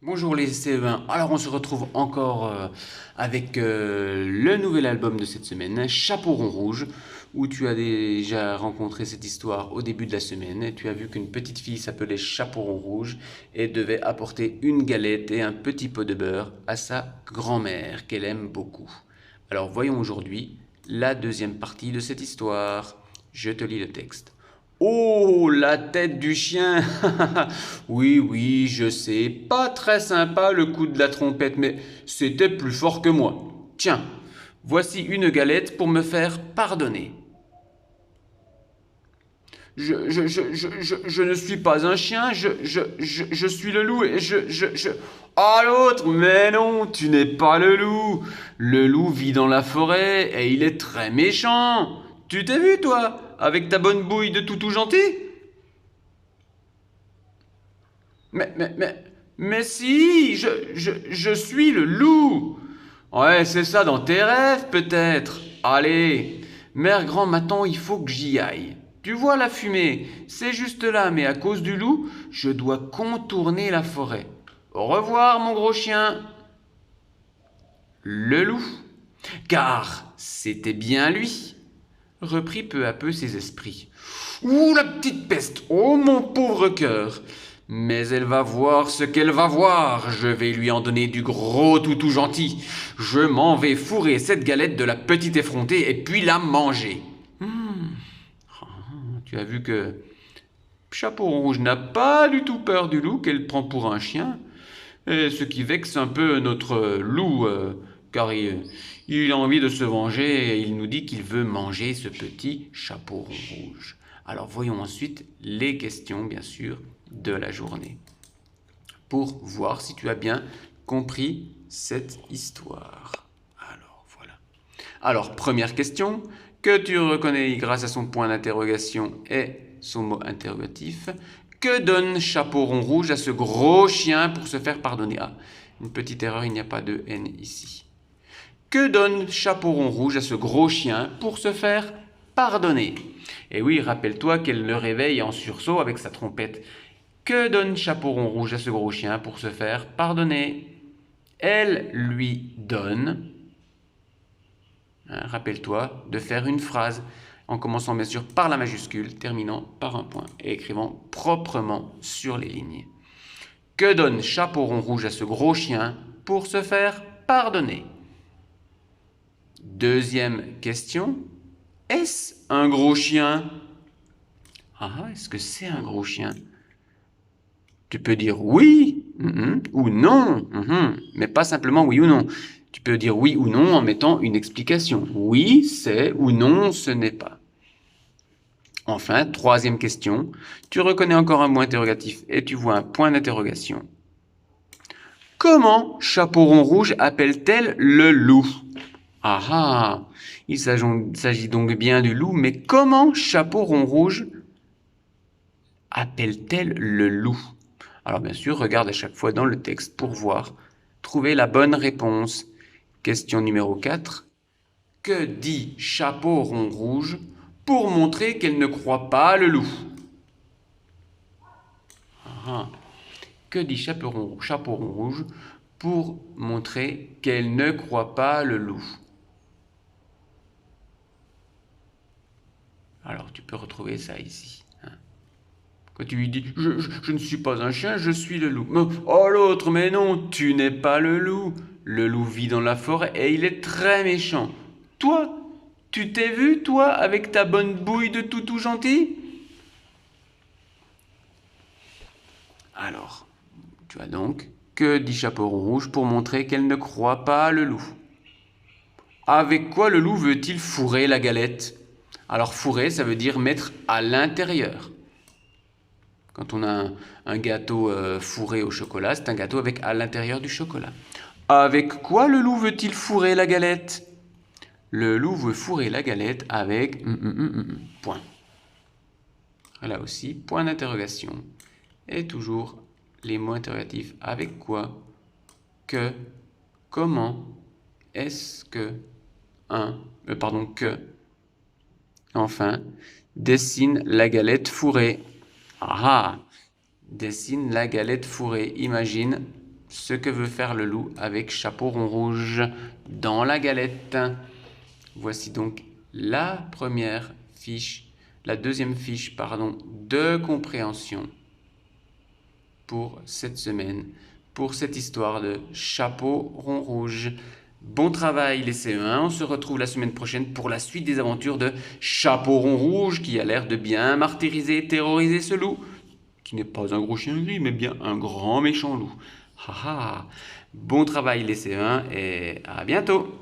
Bonjour les CE1, alors on se retrouve encore avec le nouvel album de cette semaine, Chapeauron Rouge, où tu as déjà rencontré cette histoire au début de la semaine, et tu as vu qu'une petite fille s'appelait Chapeauron Rouge et devait apporter une galette et un petit pot de beurre à sa grand-mère qu'elle aime beaucoup. Alors voyons aujourd'hui la deuxième partie de cette histoire. Je te lis le texte. Oh, la tête du chien. Oui, oui, je sais, pas très sympa le coup de la trompette, mais c'était plus fort que moi. Tiens, voici une galette pour me faire pardonner. Je ne suis pas un chien, je suis le loup et je... Ah l'autre, mais non, tu n'es pas le loup. Le loup vit dans la forêt et il est très méchant. Tu t'es vu, toi, avec ta bonne bouille de toutou gentil? Mais, mais, mais, mais si, je suis le loup. Ouais, c'est ça dans tes rêves, peut-être. Allez, mère grand, maintenant il faut que j'y aille. Tu vois la fumée, c'est juste là, mais à cause du loup, je dois contourner la forêt. Au revoir, mon gros chien. Le loup, car c'était bien lui, reprit peu à peu ses esprits. Ouh, la petite peste! Oh, mon pauvre cœur! Mais elle va voir ce qu'elle va voir. Je vais lui en donner du gros toutou gentil. Je m'en vais fourrer cette galette de la petite effrontée et puis la manger. Tu as vu que Chapeau Rouge n'a pas du tout peur du loup qu'elle prend pour un chien. Et ce qui vexe un peu notre loup, car il a envie de se venger et il nous dit qu'il veut manger ce petit chapeau rouge. Alors voyons ensuite les questions, bien sûr, de la journée, pour voir si tu as bien compris cette histoire. Alors voilà. Alors, première question, que tu reconnais grâce à son point d'interrogation et son mot interrogatif. Que donne Chapeauron Rouge à ce gros chien pour se faire pardonner? Ah, une petite erreur, il n'y a pas de N ici. Que donne Chapeauron Rouge à ce gros chien pour se faire pardonner? Et oui, rappelle-toi qu'elle le réveille en sursaut avec sa trompette. Que donne Chapeauron Rouge à ce gros chien pour se faire pardonner? Elle lui donne, hein, rappelle-toi, de faire une phrase en commençant bien sûr par la majuscule, terminant par un point et écrivant proprement sur les lignes. Que donne Chapeauron Rouge à ce gros chien pour se faire pardonner? Deuxième question, est-ce un gros chien? Ah, est-ce que c'est un gros chien? Tu peux dire oui ou non, mais pas simplement oui ou non. Tu peux dire oui ou non en mettant une explication. Oui, c'est ou non, ce n'est pas. Enfin, troisième question, tu reconnais encore un mot interrogatif et tu vois un point d'interrogation. Comment Chapeauron Rouge appelle-t-elle le loup? Ah ah, il s'agit donc bien du loup, mais comment Chapeauron Rouge appelle-t-elle le loup? Alors bien sûr, regarde à chaque fois dans le texte pour voir, trouver la bonne réponse. Question numéro 4. Que dit Chapeauron Rouge pour montrer qu'elle ne croit pas le loup? Ah, que dit Chapeauron Rouge pour montrer qu'elle ne croit pas le loup? Alors tu peux retrouver ça ici. Quand tu lui dis je ne suis pas un chien, je suis le loup. Oh l'autre, mais non, tu n'es pas le loup. Le loup vit dans la forêt et il est très méchant. Toi, tu t'es vu, toi, avec ta bonne bouille de toutou gentil? Alors, tu as donc que dit Chapeauron Rouge pour montrer qu'elle ne croit pas le loup? Avec quoi le loup veut-il fourrer la galette? Alors fourrer, ça veut dire mettre à l'intérieur. Quand on a un gâteau fourré au chocolat, c'est un gâteau avec à l'intérieur du chocolat. Avec quoi le loup veut-il fourrer la galette? Le loup veut fourrer la galette avec... point. Là aussi, point d'interrogation. Et toujours les mots interrogatifs. Avec quoi? Que? Comment? Est-ce que? Que? Enfin, dessine la galette fourrée. Ah! Dessine la galette fourrée. Imagine ce que veut faire le loup avec Chapeau rond rouge dans la galette. Voici donc la deuxième fiche, de compréhension pour cette semaine, pour cette histoire de Chapeau rond rouge. Bon travail les CE1, on se retrouve la semaine prochaine pour la suite des aventures de Chapeau rond rouge qui a l'air de bien martyriser et terroriser ce loup, qui n'est pas un gros chien gris mais bien un grand méchant loup. Haha. Bon travail les CE1 et à bientôt.